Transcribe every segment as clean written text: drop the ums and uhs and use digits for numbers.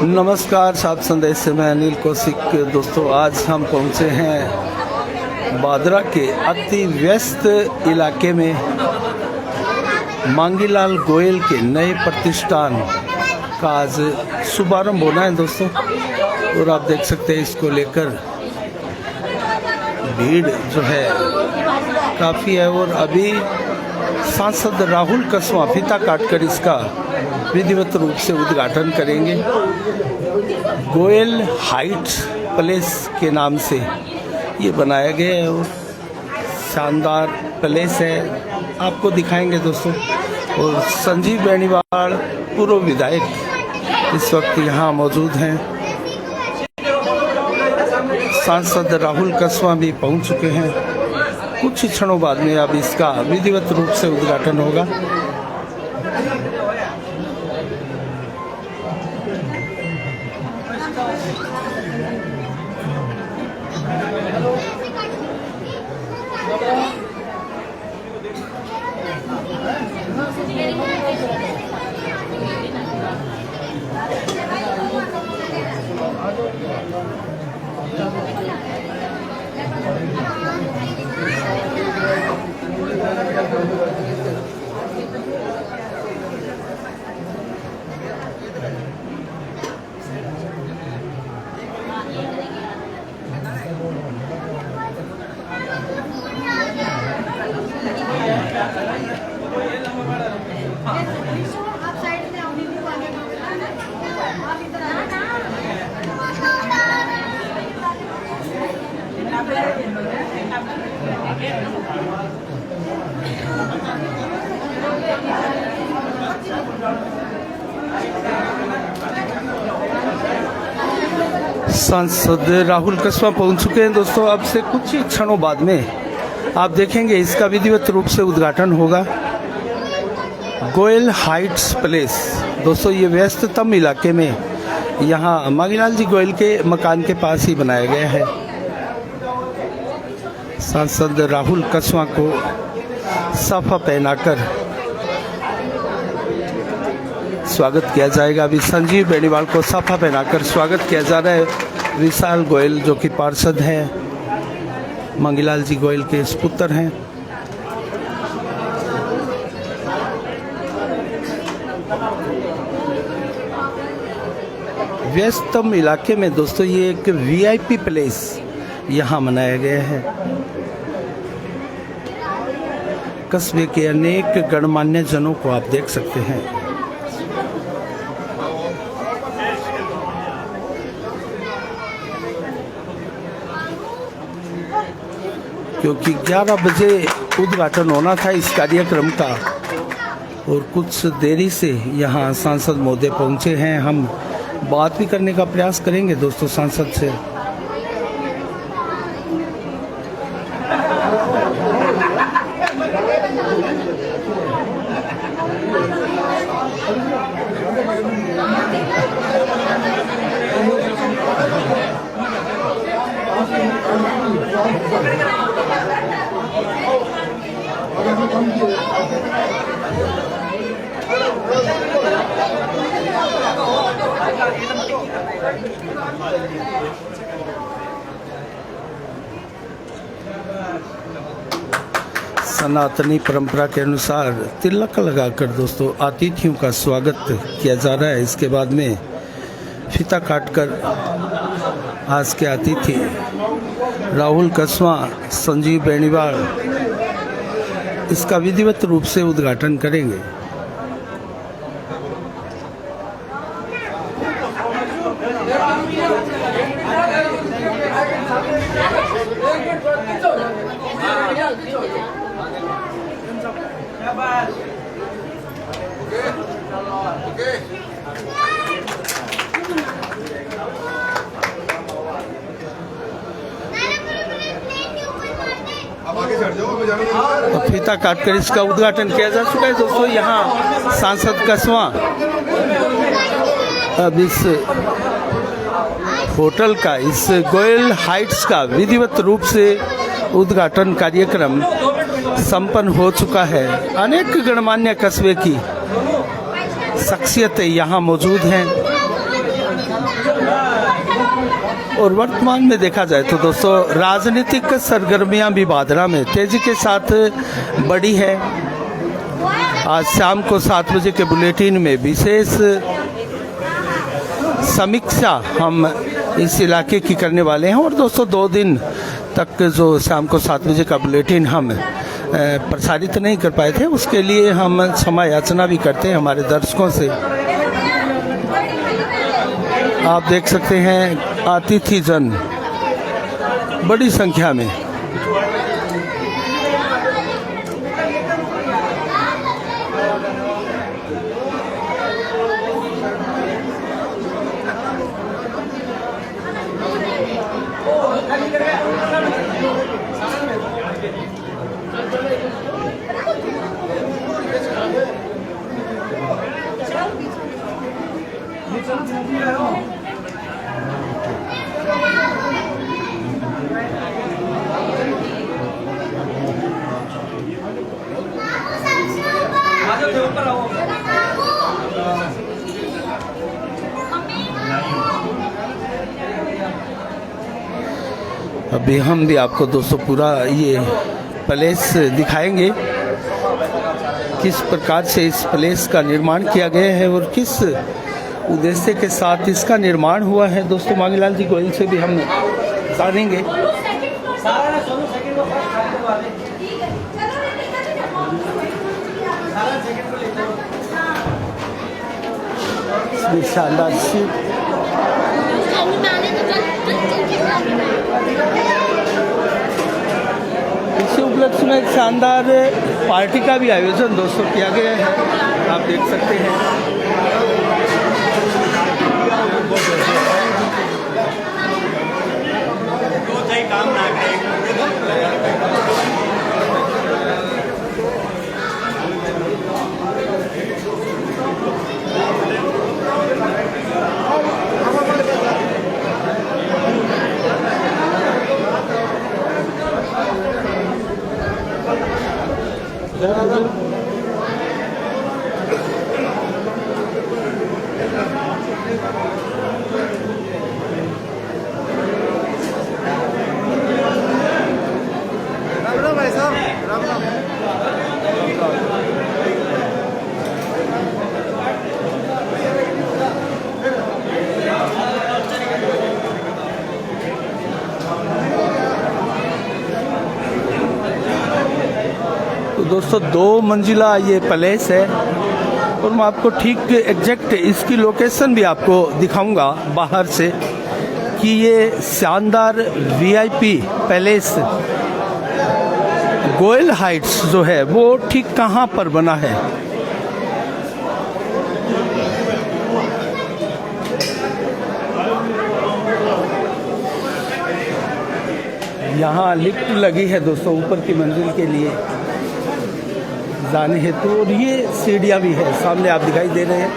नमस्कार, साहब संदेश से मैं अनिल कौशिक। दोस्तों, आज हम पहुंचे हैं बादरा के अति व्यस्त इलाके में। मांगीलाल गोयल के नए प्रतिष्ठान का आज शुभारंभ होना है दोस्तों, और आप देख सकते हैं इसको लेकर भीड़ जो है काफ़ी है। और अभी सांसद राहुल कसवां फीता काटकर इसका विधिवत रूप से उद्घाटन करेंगे। गोयल हाइट्स प्लेस के नाम से ये बनाया गया है और शानदार प्लेस है, आपको दिखाएंगे दोस्तों। और संजीव बेनीवाल पूर्व विधायक इस वक्त यहाँ मौजूद हैं। सांसद राहुल कसवां भी पहुँच चुके हैं। कुछ क्षणों बाद में अब इसका विधिवत रूप से उद्घाटन होगा। सांसद राहुल कसवां पहुंच चुके हैं दोस्तों। अब से कुछ ही क्षणों बाद में आप देखेंगे इसका विधिवत रूप से उद्घाटन होगा। गोयल हाइट्स प्लेस दोस्तों, ये व्यस्ततम इलाके में यहाँ मांगीलाल जी गोयल के मकान के पास ही बनाया गया है। सांसद राहुल कसवां को साफा पहनाकर स्वागत किया जाएगा। अभी संजीव बेनीवाल को साफा पहनाकर स्वागत किया जा रहा है। विशाल गोयल जो कि पार्षद हैं, मांगीलाल जी गोयल के सुपुत्र हैं। व्यस्तम इलाके में दोस्तों ये एक वीआईपी प्लेस यहाँ मनाया गया है। कस्बे के अनेक गणमान्य जनों को आप देख सकते हैं। क्योंकि 11 बजे उद्घाटन होना था इस कार्यक्रम का, और कुछ देरी से यहाँ सांसद महोदय पहुँचे हैं। हम बात भी करने का प्रयास करेंगे दोस्तों सांसद से। सनातनी परंपरा के अनुसार तिलक लगाकर दोस्तों अतिथियों का स्वागत किया जा रहा है। इसके बाद में फीता काटकर आज के अतिथि राहुल कसवां, संजीव बेनीवाल इसका विधिवत रूप से उद्घाटन करेंगे। फीता काटकर इसका उद्घाटन किया जा चुका है दोस्तों। यहाँ सांसद कसवां अब इस होटल का, इस गोयल हाइट्स का विधिवत रूप से उद्घाटन कार्यक्रम संपन्न हो चुका है। अनेक गणमान्य कस्बे की शख्सियतें यहाँ मौजूद हैं। और वर्तमान में देखा जाए तो दोस्तों राजनीतिक सरगर्मियां भी भादरा में तेजी के साथ बढ़ी है। आज शाम को 7 बजे के बुलेटिन में विशेष समीक्षा हम इस इलाके की करने वाले हैं। और दोस्तों 2 दिन तक जो शाम को 7 बजे का बुलेटिन हम प्रसारित नहीं कर पाए थे, उसके लिए हम क्षमा याचना भी करते हैं हमारे दर्शकों से। आप देख सकते हैं अतिथि जन बड़ी संख्या में। अभी हम भी आपको दोस्तों पूरा ये पैलेस दिखाएंगे, किस प्रकार से इस पैलेस का निर्माण किया गया है और किस उद्देश्य के साथ इसका निर्माण हुआ है। दोस्तों मांगीलाल जी गोयल से भी हम जानेंगे। शानदार इसी उपलक्ष्य में एक शानदार पार्टी का भी आयोजन दोस्तों किया गया है, आप देख सकते हैं। तो दोस्तों 2 मंजिला ये पैलेस है और मैं आपको ठीक एग्जैक्ट इसकी लोकेशन भी आपको दिखाऊंगा बाहर से कि ये शानदार वीआईपी पैलेस गोयल हाइट्स जो है वो ठीक कहाँ पर बना है। यहाँ लिफ्ट लगी है दोस्तों ऊपर की मंजिल के लिए जाने हेतु, और ये सीढ़ियाँ भी है सामने आप दिखाई दे रहे हैं।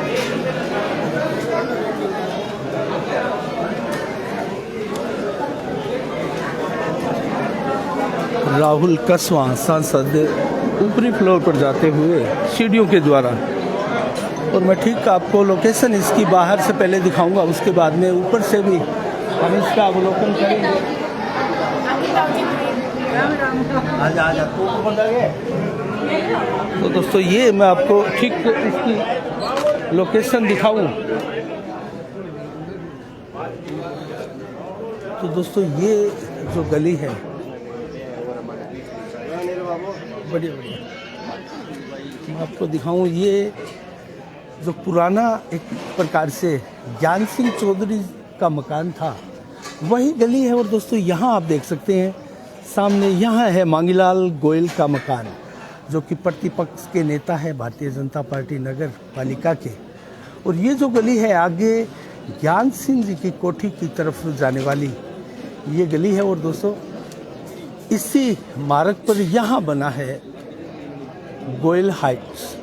राहुल कसवां सांसद ऊपरी फ्लोर पर जाते हुए सीढ़ियों के द्वारा, और मैं ठीक आपको लोकेशन इसकी बाहर से पहले दिखाऊंगा, उसके बाद में ऊपर से भी हम इसका अवलोकन करेंगे। तो दोस्तों ये मैं आपको ठीक इसकी लोकेशन दिखाऊं। तो दोस्तों ये जो गली है बढ़िया मैं आपको दिखाऊं, ये जो पुराना एक प्रकार से ज्ञान सिंह चौधरी का मकान था वही गली है। और दोस्तों यहाँ आप देख सकते हैं सामने यहाँ है मांगीलाल गोयल का मकान, जो कि प्रतिपक्ष के नेता है भारतीय जनता पार्टी नगर पालिका के। और ये जो गली है आगे ज्ञान सिंह जी की कोठी की तरफ जाने वाली ये गली है। और दोस्तों इसी मार्ग पर यहाँ बना है गोयल हाइट्स।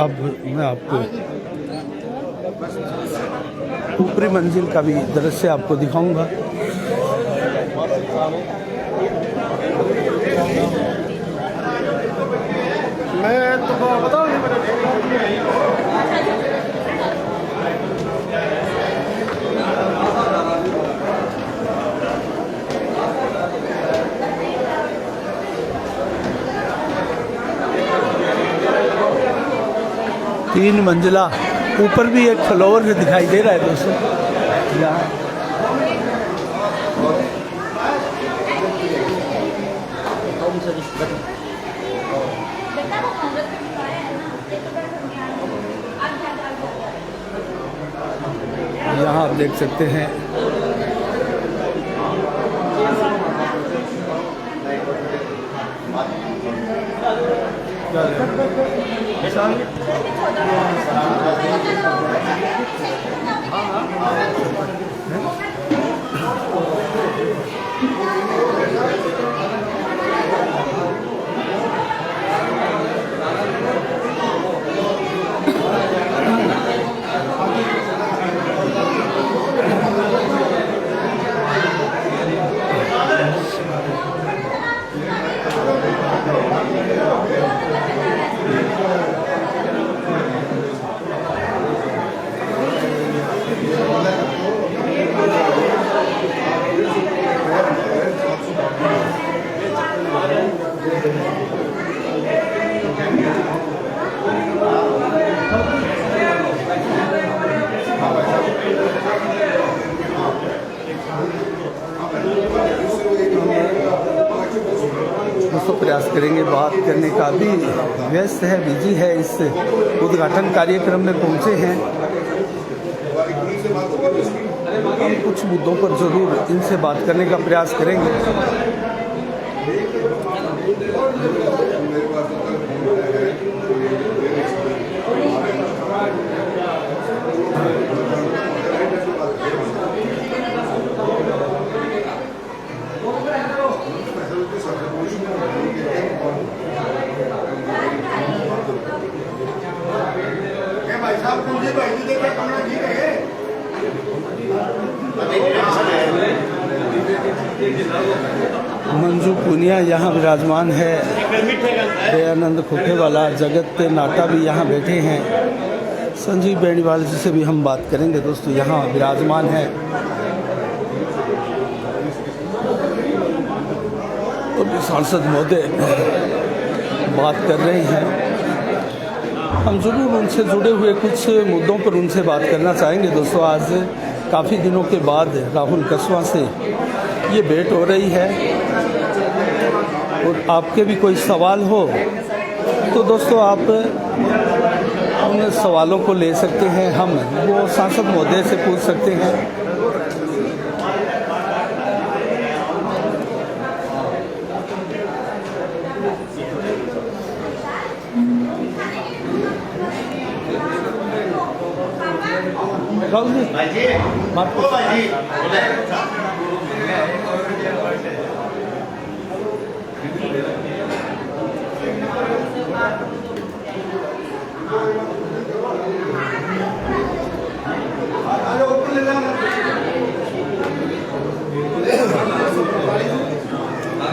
अब मैं आपको ऊपरी मंजिल का भी दृश्य आपको दिखाऊंगा। मैं तो बताऊँ 3 मंजिला, ऊपर भी एक फ्लोर दिखाई दे रहा है दोस्तों यहाँ। यहाँ आप देख सकते हैं दोस्तों प्रयास करेंगे बात करने का। भी व्यस्त है, बिजी है, इस उद्घाटन कार्यक्रम में पहुंचे हैं। हम कुछ मुद्दों पर जरूर इनसे बात करने का प्रयास करेंगे। मंजू पुनिया यहाँ विराजमान है, दयानंद खोखेवाला, जगत नाटा भी यहाँ बैठे हैं, संजीव बेनीवाल जी से भी हम बात करेंगे दोस्तों, यहाँ विराजमान है। तो सांसद महोदय बात कर रहे हैं, हम जरूर उनसे जुड़े हुए कुछ मुद्दों पर उनसे बात करना चाहेंगे दोस्तों। आज काफ़ी दिनों के बाद राहुल कसवा से ये भेंट हो रही है, और आपके भी कोई सवाल हो तो दोस्तों आप उन सवालों को ले सकते हैं, हम वो सांसद महोदय से पूछ सकते हैं। राहुल जी बात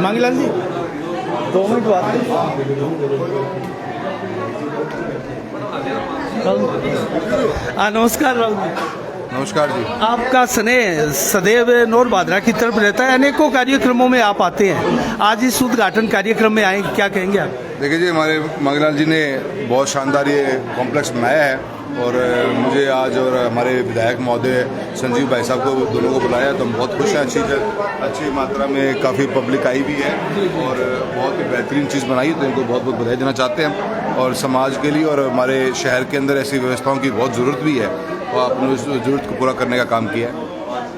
मांगीलाल जी 2 मिनट बात। नमस्कार राहुल जी। नमस्कार जी। आपका स्नेह सदैव नौर बादरा की तरफ रहता है, अनेकों कार्यक्रमों में आप आते हैं, आज इस उद्घाटन कार्यक्रम में आए, क्या कहेंगे आप? देखिए जी, हमारे मांगीलाल जी ने बहुत शानदार ये कॉम्प्लेक्स बनाया है, और मुझे आज और हमारे विधायक महोदय संजीव भाई साहब को दोनों को बुलाया, तो हम बहुत खुश हैं। अच्छी मात्रा में काफ़ी पब्लिक आई भी है और बहुत ही बेहतरीन चीज़ बनाई, तो इनको बहुत बहुत बधाई देना चाहते हैं। और समाज के लिए और हमारे शहर के अंदर ऐसी व्यवस्थाओं की बहुत ज़रूरत भी है, और आपने उस ज़रूरत को पूरा करने का काम किया है।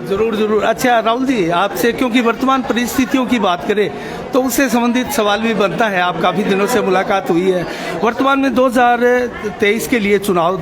जरूर जरूर। अच्छा राहुल जी, आपसे क्योंकि वर्तमान परिस्थितियों की बात करें तो उससे संबंधित सवाल भी बनता है, आप काफ़ी दिनों से मुलाकात हुई है, वर्तमान में 2023 के लिए चुनाव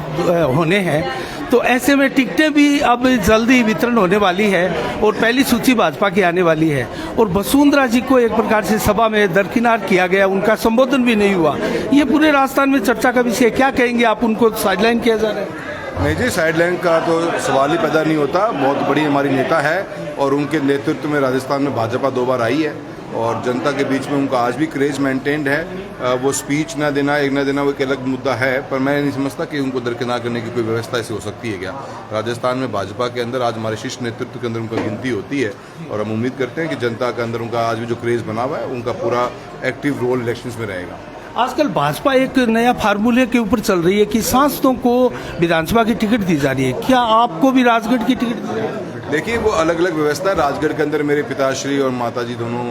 होने हैं, तो ऐसे में टिकटें भी अब जल्दी वितरण होने वाली है और पहली सूची भाजपा की आने वाली है, और वसुंधरा जी को एक प्रकार से सभा में दरकिनार किया गया, उनका संबोधन भी नहीं हुआ, ये पूरे राजस्थान में चर्चा का विषय, क्या कहेंगे आप? उनको साइडलाइन किया जा रहा है? नहीं जी, साइडलाइन का तो सवाल ही पैदा नहीं होता। बहुत बड़ी हमारी नेता है और उनके नेतृत्व में राजस्थान में भाजपा 2 बार आई है, और जनता के बीच में उनका आज भी क्रेज मेंटेन्ड है। वो स्पीच ना देना, एक ना देना, वो एक अलग मुद्दा है, पर मैं नहीं समझता कि उनको दरकिनार करने की कोई व्यवस्था ऐसी हो सकती है क्या। राजस्थान में भाजपा के अंदर आज हमारे शीर्ष नेतृत्व के अंदर उनका गिनती होती है, और हम उम्मीद करते हैं कि जनता के अंदर उनका आज भी जो क्रेज बना हुआ है, उनका पूरा एक्टिव रोल इलेक्शंस में रहेगा। आजकल भाजपा एक नया फार्मूले के ऊपर चल रही है कि सांसदों को विधानसभा की टिकट दी जा रही है। क्या आपको भी राजगढ़ की टिकट दी जा रही है? देखिए, वो अलग अलग व्यवस्था है। राजगढ़ के अंदर मेरे पिताश्री और माताजी दोनों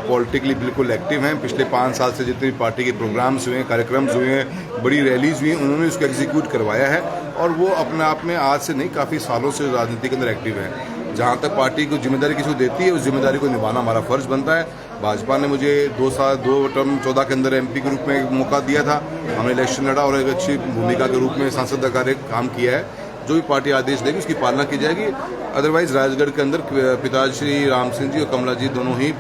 पॉलिटिकली बिल्कुल एक्टिव हैं। पिछले 5 साल से जितनी पार्टी के प्रोग्राम्स हुए हैं, कार्यक्रम्स हुए हैं, बड़ी रैलीज हुई हैं, उन्होंने उसको एग्जीक्यूट करवाया है। और वो अपने आप में आज से नहीं, काफ़ी सालों से राजनीति के अंदर एक्टिव हैं। जहाँ तक पार्टी को जिम्मेदारी किसी को देती है, उस जिम्मेदारी को निभाना हमारा फ़र्ज़ बनता है। भाजपा ने मुझे 2 टर्म 14 के अंदर MP के रूप में मौका दिया था। हमने इलेक्शन लड़ा और एक अच्छी भूमिका के रूप में सांसद का कार्य काम किया है। जो भी पार्टी आदेश देगी उसकी पालना की जाएगी। अदरवाइज राजगढ़ के अंदर पिताश्री राम सिंह जी और कमला जी दोनों ही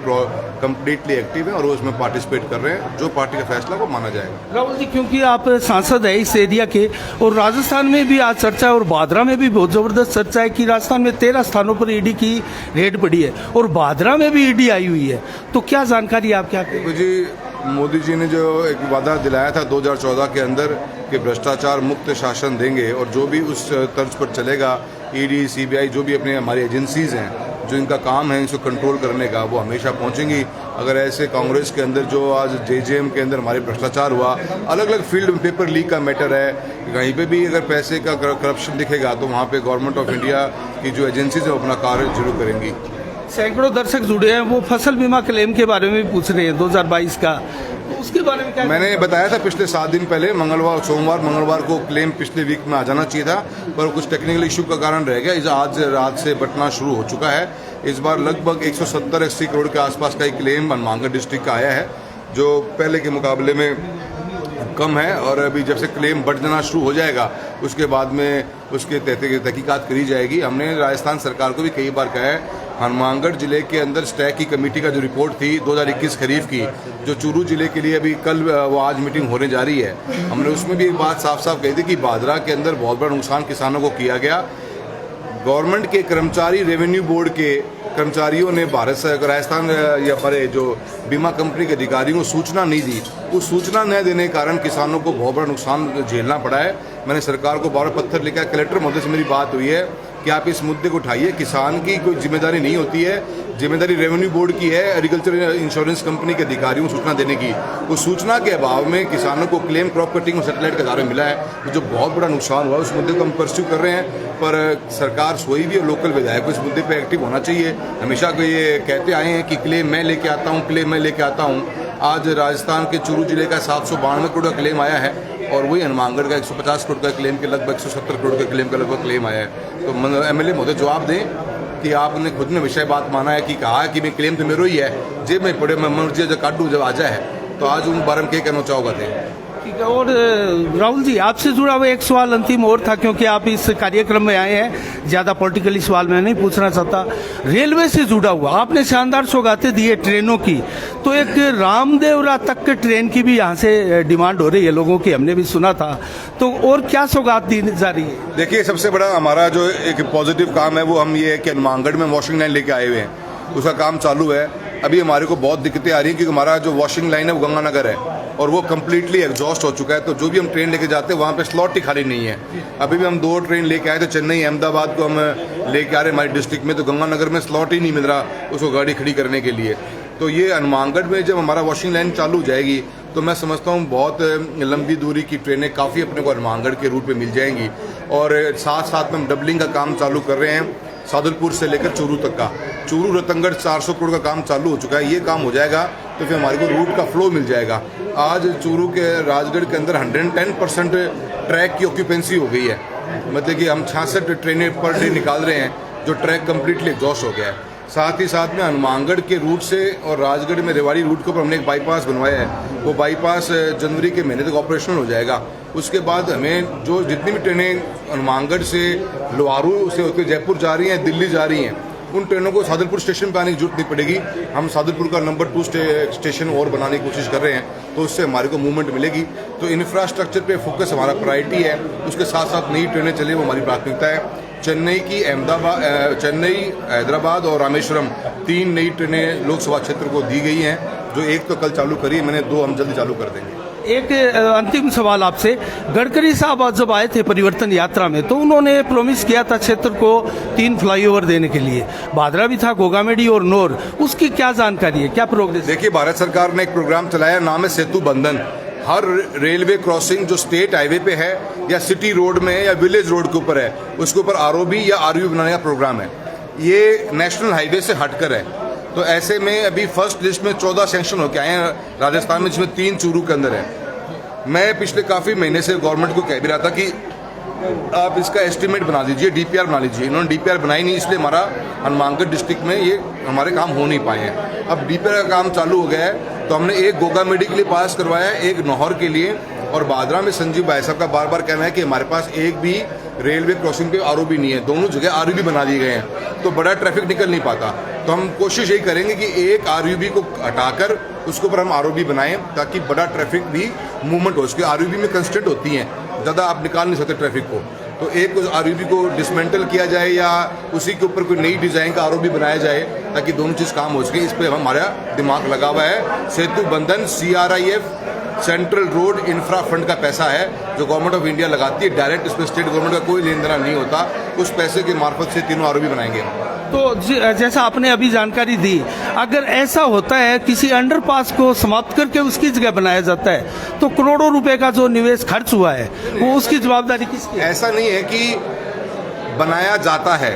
कम्प्लीटली एक्टिव हैं और वो उसमें पार्टिसिपेट कर रहे हैं। जो पार्टी का फैसला वो माना जाएगा। राहुल जी, क्योंकि आप सांसद है इस एरिया के, और राजस्थान में भी आज चर्चा है और भादरा में भी बहुत जबरदस्त चर्चा है कि राजस्थान में 13 स्थानों पर ED की रेड पड़ी है और भादरा में भी ED आई हुई है। तो क्या जानकारी आप क्या देखो जी, मोदी जी ने जो एक वादा दिलाया था 2014 के अंदर कि भ्रष्टाचार मुक्त शासन देंगे, और जो भी उस तर्ज पर चलेगा, ED CBI जो भी अपने हमारी एजेंसीज हैं जो इनका काम है इसको कंट्रोल करने का, वो हमेशा पहुंचेंगी। अगर ऐसे कांग्रेस के अंदर जो आज JJM के अंदर हमारे भ्रष्टाचार हुआ, अलग अलग फील्ड में पेपर लीक का मैटर है, कहीं पे भी अगर पैसे का करप्शन दिखेगा तो वहाँ पे गवर्नमेंट ऑफ इंडिया की जो एजेंसीज है वो अपना कार्य जरूर करेंगी। सैकड़ों दर्शक जुड़े हैं, वो फसल बीमा क्लेम के बारे में भी पूछ रहे हैं 2022 का, तो उसके बारे में क्या? मैंने बताया था पिछले 7 दिन पहले, मंगलवार को क्लेम पिछले वीक में आ जाना चाहिए था, पर कुछ टेक्निकल इशू का कारण रह गया। आज रात से बंटना शुरू हो चुका है। इस बार लगभग 170-80 करोड़ के आसपास का एक क्लेम हनुमानगढ़ डिस्ट्रिक्ट का आया है, जो पहले के मुकाबले में कम है। और अभी जब से क्लेम बढ़ जाना शुरू हो जाएगा उसके बाद में उसके तहकीकात करी जाएगी। हमने राजस्थान सरकार को भी कई बार कहा है, हनुमानगढ़ जिले के अंदर स्टैक की कमेटी का जो रिपोर्ट थी 2021 खरीफ की, जो चूरू जिले के लिए अभी कल वो आज मीटिंग होने जा रही है, हमने उसमें भी एक बात साफ साफ कही थी कि भादरा के अंदर बहुत बड़ा नुकसान किसानों को किया गया। गवर्नमेंट के कर्मचारी, रेवेन्यू बोर्ड के कर्मचारियों ने राजस्थान या हमारे जो बीमा कंपनी के अधिकारियों को सूचना नहीं दी। उस सूचना न देने के कारण किसानों को बहुत बड़ा नुकसान झेलना पड़ा है। मैंने सरकार को 12 पत्र लिखा है। कलेक्टर महोदय से मेरी बात हुई है कि आप इस मुद्दे को उठाइए। किसान की कोई जिम्मेदारी नहीं होती है, जिम्मेदारी रेवेन्यू बोर्ड की है, एग्रीकल्चर इंश्योरेंस कंपनी के अधिकारियों को सूचना देने की। उस सूचना के अभाव में किसानों को क्लेम क्रॉप कटिंग और सेटेलाइट का दायरा मिला है, जो बहुत बड़ा नुकसान हुआ है। उस मुद्दे को हम परस्यू कर रहे हैं, पर सरकार सोई भी और लोकल विधायक को इस मुद्दे पर एक्टिव होना चाहिए। हमेशा को ये कहते आए हैं कि क्लेम मैं लेके आता हूँ, क्लेम मैं लेके आता हूँ। आज राजस्थान के चूरू जिले का 792 करोड़ का क्लेम आया है और वही हनुमानगढ़ का 150 करोड़ का क्लेम के लगभग 170 करोड़ के क्लेम का लगभग क्लेम आया है। तो MLA महोदय जवाब दें कि आपने खुद ने विषय बात माना है कि कहा कि मैं क्लेम तो मेरा ही है, जेब में पड़े, मैं मर्जी जब काटू जब आ जाए, तो आज उन बारे में क्या कहना चाहोगा थे? ठीक है। और राहुल जी, आपसे जुड़ा हुआ एक सवाल अंतिम और था, क्योंकि आप इस कार्यक्रम में आए हैं, ज्यादा पॉलिटिकली सवाल मैं नहीं पूछना चाहता। रेलवे से जुड़ा हुआ आपने शानदार सौगातें दी है ट्रेनों की, तो एक रामदेवरा तक के ट्रेन की भी यहाँ से डिमांड हो रही है लोगों की, हमने भी सुना था। तो और क्या सौगात दी जा रही है? देखिए, सबसे बड़ा हमारा जो एक पॉजिटिव काम है वो हम ये है कि हनुमानगढ़ में वॉशिंग लाइन लेके आए हुए हैं, उसका काम चालू है। अभी हमारे को बहुत दिक्कतें आ रही हैं क्योंकि हमारा जो वॉशिंग लाइन है वो गंगानगर है और वो कम्प्लीटली एग्जॉस्ट हो चुका है। तो जो भी हम ट्रेन लेके जाते हैं वहाँ पे स्लॉट ही खाली नहीं है। अभी भी हम 2 ट्रेन लेके आए थे, चेन्नई अहमदाबाद को हम लेके आ रहे हैं हमारी डिस्ट्रिक्ट में, तो गंगानगर में स्लॉट ही नहीं मिल रहा उसको गाड़ी खड़ी करने के लिए। तो ये हनुमानगढ़ में जब हमारा वॉशिंग लाइन चालू हो जाएगी तो मैं समझता हूँ बहुत लंबी दूरी की ट्रेनें काफ़ी अपने को हनुमानगढ़ के रूट पे मिल जाएंगी। और साथ साथ में हम डबलिंग का काम चालू कर रहे हैं, सादुलपुर से लेकर चूरू तक का। चूरू रतनगढ़ 400 करोड़ का काम चालू हो चुका है। ये काम हो जाएगा तो फिर हमारे को रूट का फ्लो मिल जाएगा। आज चूरू के राजगढ़ के अंदर 110% ट्रैक की ऑक्यूपेंसी हो गई है, मतलब कि हम 66 ट्रेनें पर डे निकाल रहे हैं, जो ट्रैक कम्प्लीटली एग्जॉस्ट हो गया है। साथ ही साथ में हनुमानगढ़ के रूट से और राजगढ़ में रेवाड़ी रूट के ऊपर हमने एक बाईपास बनवाया है। वो बाईपास जनवरी के महीने तक ऑपरेशनल हो जाएगा। उसके बाद हमें जो जितनी भी ट्रेनें हनुमानगढ़ से लोहारू से होकर जयपुर जा रही हैं, दिल्ली जा रही हैं, उन ट्रेनों को सादुलपुर स्टेशन पर आने की जरूरत नहीं पड़ेगी। हम सादुलपुर का नंबर 2 स्टेशन और बनाने की कोशिश कर रहे हैं, तो उससे हमारे को मूवमेंट मिलेगी। तो इंफ्रास्ट्रक्चर पे फोकस हमारा प्रायोरिटी है। उसके साथ साथ नई ट्रेनें चले वो हमारी प्राथमिकता है। चेन्नई हैदराबाद और रामेश्वरम 3 नई ट्रेनें लोकसभा क्षेत्र को दी गई हैं, जो एक तो कल चालू करी, मैंने 2 हम जल्दी चालू कर देंगे। एक अंतिम सवाल आपसे, गडकरी साहब आज जब आए थे परिवर्तन यात्रा में तो उन्होंने प्रॉमिस किया था क्षेत्र को 3 फ्लाईओवर देने के लिए, भादरा भी था, गोगामेडी और नोर, उसकी क्या जानकारी है, क्या प्रोग्रेस? देखिए, भारत सरकार ने एक प्रोग्राम चलाया, नाम है सेतु बंधन। हर रेलवे क्रॉसिंग जो स्टेट हाईवे पे है या सिटी रोड में है या विलेज रोड के ऊपर है, उसके ऊपर आरओबी या आरयूबी बनाने का प्रोग्राम है। ये नेशनल हाईवे से हटकर है। तो ऐसे में अभी फर्स्ट लिस्ट में 14 सैंक्शन होकर आए हैं राजस्थान में, जिसमें 3 चूरू के अंदर है। मैं पिछले काफ़ी महीने से गवर्नमेंट को कह भी रहा था कि आप इसका एस्टिमेट बना दीजिए, डीपीआर बना लीजिए। इन्होंने डीपीआर बनाई नहीं, इसलिए हमारा हनुमानगढ़ डिस्ट्रिक्ट में ये हमारे काम हो नहीं पाए हैं। अब डीपीआर का काम चालू हो गया है, तो हमने एक गोगामेडी के लिए पास करवाया है, एक नौहर के लिए, और बादरा में संजीव भाई साहब का बार बार कहना है कि हमारे पास एक भी रेलवे क्रॉसिंग पे आरओबी नहीं है। दोनों जगह आरयूबी बना दिए गए हैं, तो बड़ा ट्रैफिक निकल नहीं पाता। तो हम कोशिश यही करेंगे कि एक आरयूबी को हटाकर उसके ऊपर हम आरओबी बनाएं, ताकि बड़ा ट्रैफिक भी मूवमेंट हो सके। आरयूबी में कंस्टेंट होती हैं, ज़्यादा आप निकाल नहीं सकते ट्रैफिक को। तो एक आरयूबी को डिसमेंटल किया जाए या उसी के ऊपर कोई नई डिज़ाइन का आरओबी बनाया जाए, ताकि दोनों चीज़ काम हो सके। इस पर हमारा दिमाग लगा हुआ है। सेतु बंधन CRIF central road infra fund का पैसा है जो गवर्नमेंट ऑफ इंडिया लगाती है डायरेक्ट, इसमें स्टेट गवर्नमेंट का कोई लेन देना नहीं होता। उस पैसे के मार्फत से तीनों आरओबी बनाएंगे। तो जैसा आपने अभी जानकारी दी, अगर ऐसा होता है किसी अंडरपास को समाप्त करके उसकी जगह बनाया जाता है, तो करोड़ों रुपए का जो निवेश खर्च हुआ है वो उसकी जवाबदारी किसकी है? ऐसा नहीं है कि बनाया जाता है।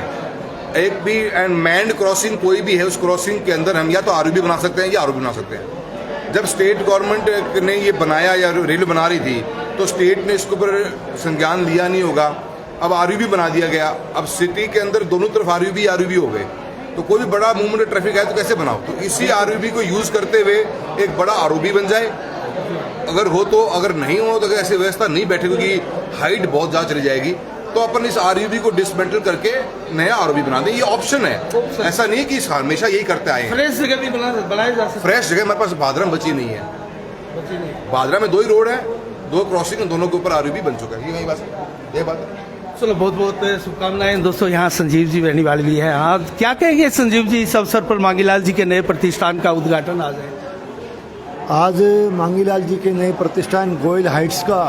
एक भी एंड मैंड क्रॉसिंग कोई भी है, उस क्रॉसिंग के अंदर हम या तो आरओबी बना सकते हैं या आरओबी बना सकते हैं। जब स्टेट गवर्नमेंट ने ये बनाया या रेलवे बना रही थी, तो स्टेट ने इसके ऊपर संज्ञान लिया नहीं होगा। अब आरयूबी बना दिया गया। अब सिटी के अंदर दोनों तरफ आरयूबी हो गए, तो कोई भी बड़ा मूवमेंट ट्रैफिक है तो कैसे बनाओ? तो इसी आरयूबी को यूज करते हुए एक बड़ा आरओबी बन जाए, अगर हो तो। अगर नहीं हो तो ऐसी व्यवस्था नहीं बैठेगी, क्योंकि हाइट बहुत ज़्यादा चली जाएगी। तो अपन इस आरयूबी को डिसमेंटल करके नया आरओबी बना दें, ये ऑप्शन है। ऐसा नहीं कि हमेशा यही करते आए हैं। फ्रेश जगह भी बनाया जा सकता है। फ्रेश जगह हमारे पास बादरा में बची नहीं है। बादरा में 2 ही रोड है, 2 क्रॉसिंग, दोनों के ऊपर आरयूबी बन चुका है। ये बात है। चलो, बहुत बहुत शुभकामनाएं दोस्तों। यहाँ संजीव जी बेनीवाल भी है। हाँ, क्या कहेंगे संजीव जी, इस अवसर पर मांगीलाल जी के नए प्रतिष्ठान का उद्घाटन आज है? आज मांगीलाल जी के नए प्रतिष्ठान गोयल हाइट्स का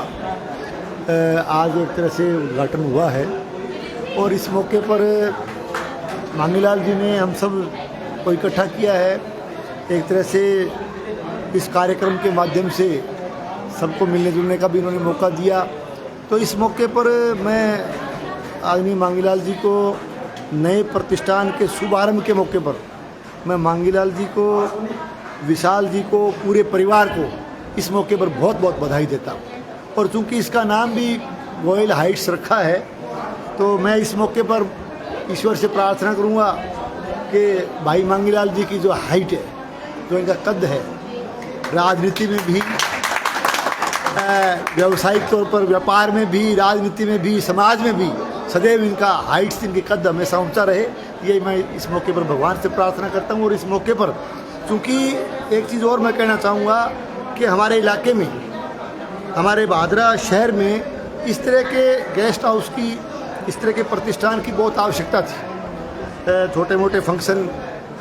आज एक तरह से उद्घाटन हुआ है, और इस मौके पर मांगीलाल जी ने हम सब को इकट्ठा किया है। एक तरह से इस कार्यक्रम के माध्यम से सबको मिलने जुलने का भी इन्होंने मौका दिया। तो इस मौके पर मैं आदरणीय मांगीलाल जी को नए प्रतिष्ठान के शुभारंभ के मौके पर मैं मांगीलाल जी को, विशाल जी को, पूरे परिवार को इस मौके पर बहुत बहुत बधाई देता हूँ। और चूँकि इसका नाम भी गोयल हाइट्स रखा है, तो मैं इस मौके पर ईश्वर से प्रार्थना करूँगा कि भाई मांगीलाल जी की जो हाइट है, जो इनका कद है, राजनीति में भी, व्यावसायिक तौर पर, व्यापार में भी, राजनीति में भी, समाज में भी सदैव इनका हाइट्स, इनके कद हमेशा ऊंचा रहे, ये मैं इस मौके पर भगवान से प्रार्थना करता हूँ। और इस मौके पर चूँकि एक चीज़ और मैं कहना चाहूँगा कि हमारे इलाके में, हमारे बादरा शहर में इस तरह के गेस्ट हाउस की, इस तरह के प्रतिष्ठान की बहुत आवश्यकता थी। छोटे मोटे फंक्शन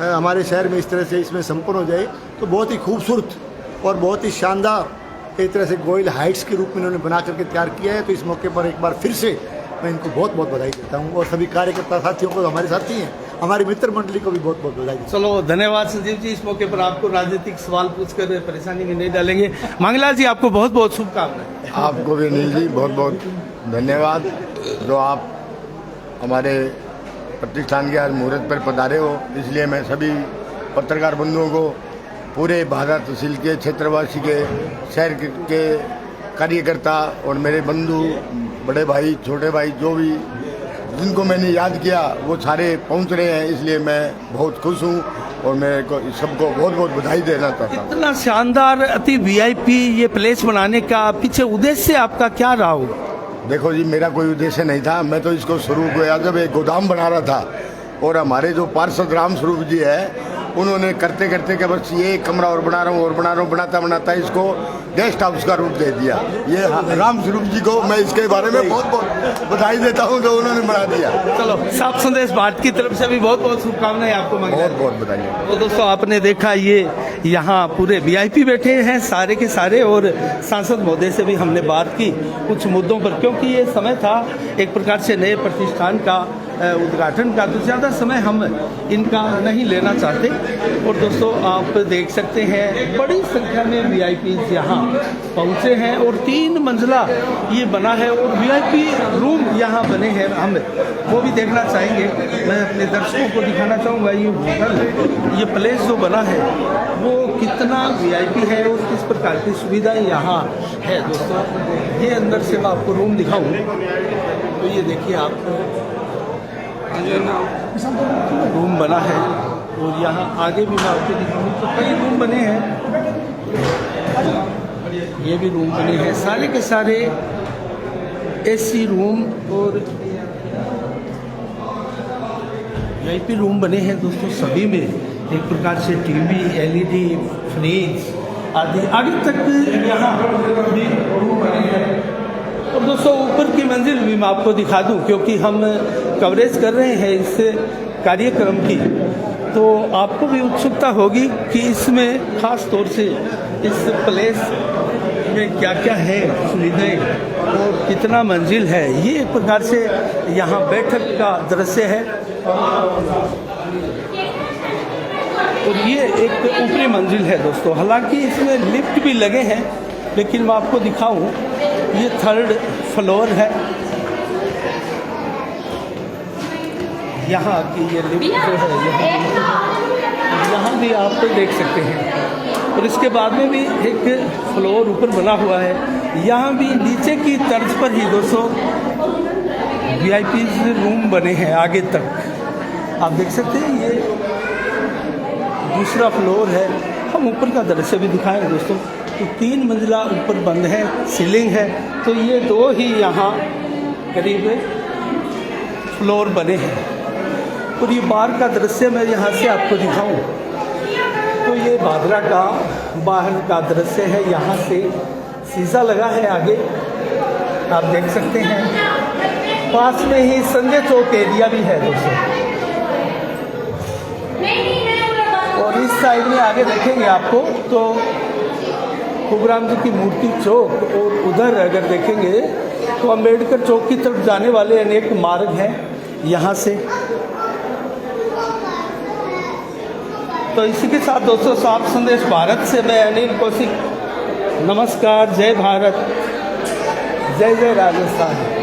हमारे शहर में इस तरह से इसमें संपन्न हो जाए तो बहुत ही खूबसूरत और बहुत ही शानदार एक तरह से गोयल हाइट्स के रूप में इन्होंने बना करके तैयार किया है। तो इस मौके पर एक बार फिर से मैं इनको बहुत बहुत बधाई देता हूँ, और सभी कार्यकर्ता साथियों को, हमारे साथी हैं, हमारी मित्र मंडली को भी बहुत बहुत बधाई। चलो, धन्यवाद संजीव जी। इस मौके पर आपको राजनीतिक सवाल पूछकर परेशानी में नहीं डालेंगे। मांगीलाल जी, आपको बहुत बहुत शुभकामनाएं। आपको भी अनिल जी बहुत बहुत धन्यवाद, जो आप हमारे प्रतिष्ठान के आज मुहूर्त पर पधारे हो। इसलिए मैं सभी पत्रकार बंधुओं को, पूरे बादरा तहसील के क्षेत्रवासी के, शहर के कार्यकर्ता और मेरे बंधु, बड़े भाई, छोटे भाई, जो भी जिनको मैंने याद किया वो सारे पहुंच रहे हैं। इसलिए मैं बहुत खुश हूं और मेरे को सबको बहुत बहुत बधाई देना चाहता हूँ। इतना शानदार, अति वीआईपी ये प्लेस बनाने का पीछे उद्देश्य आपका क्या रहा होगा? देखो जी, मेरा कोई उद्देश्य नहीं था। मैं तो इसको शुरू किया जब एक गोदाम बना रहा था, और हमारे जो पार्षद राम स्वरूप जी है, उन्होंने करते करते कि बस ये कमरा और बना रहा हूँ और बना रहा हूँ, बनाता बनाता इसको गेस्ट हाउस का रूप दे दिया। ये राम स्वरूप जी को मैं इसके बारे में बहुत बहुत बधाई देता हूँ जो उन्होंने बना दिया। चलो, साफ संदेश भारत की तरफ से भी बहुत बहुत शुभकामनाएं आपको। बहुत बहुत बधाई। तो दोस्तों, आपने देखा ये यहाँ पूरे वीआईपी बैठे हैं सारे के सारे, और सांसद महोदय से भी हमने बात की कुछ मुद्दों पर, क्योंकि ये समय था एक प्रकार से नए प्रतिष्ठान का उद्घाटन का, तो ज़्यादा समय हम इनका नहीं लेना चाहते। और दोस्तों आप देख सकते हैं बड़ी संख्या में VIPs यहाँ पहुँचे हैं और 3 मंजिला ये बना है और VIP रूम यहाँ बने हैं, हम वो भी देखना चाहेंगे। मैं अपने दर्शकों को दिखाना चाहूँगा ये होटल, ये प्लेस जो बना है वो कितना VIP है और किस प्रकार की सुविधाएं यहाँ है। दोस्तों ये अंदर से मैं आपको रूम दिखाऊँ तो ये देखिए आप रूम बना है और यहाँ आगे भी मैं आपको दिखाऊँ तो कई रूम बने हैं, ये भी रूम बने हैं, सारे के सारे AC रूम और VIP रूम बने हैं। दोस्तों सभी में एक प्रकार से TV, LED, फ्रिज आदि आगे तक यहाँ भी रूम बने हैं। और दोस्तों ऊपर की मंजिल भी मैं आपको दिखा दूं क्योंकि हम कवरेज कर रहे हैं इस कार्यक्रम की, तो आपको भी उत्सुकता होगी कि इसमें ख़ास तौर से इस प्लेस में क्या क्या है सुविधाएं और कितना मंजिल है। ये एक प्रकार से यहाँ बैठक का दृश्य है और ये एक ऊपरी मंजिल है दोस्तों। हालांकि इसमें लिफ्ट भी लगे हैं लेकिन मैं आपको दिखाऊं, ये 3rd फ्लोर है। यहाँ की ये लिफ्ट जो है यहाँ भी आप तो देख सकते हैं और इसके बाद में भी एक फ्लोर ऊपर बना हुआ है। यहाँ भी नीचे की तर्ज पर ही दोस्तों VIPs रूम बने हैं आगे तक, आप देख सकते हैं। ये दूसरा फ्लोर है। हम ऊपर का दृश्य भी दिखाएं दोस्तों, तो 3 मंजिला ऊपर बंद है, सीलिंग है, तो ये 2 ही यहाँ करीब फ्लोर बने हैं। और ये बाहर का दृश्य मैं यहाँ से आपको दिखाऊं तो ये भादरा का बाहर का दृश्य है। यहाँ से शीशा लगा है आगे, आप देख सकते हैं। पास में ही संजय चौक एरिया भी है दोस्तों। और इस साइड में आगे देखेंगे आपको तो खूबराम जी की मूर्ति चौक, और उधर अगर देखेंगे तो अम्बेडकर चौक की तरफ जाने वाले अनेक मार्ग हैं यहाँ से। तो इसी के साथ दोस्तों साफ संदेश भारत से मैं अनिल कौशिक, नमस्कार, जय भारत, जय जय राजस्थान।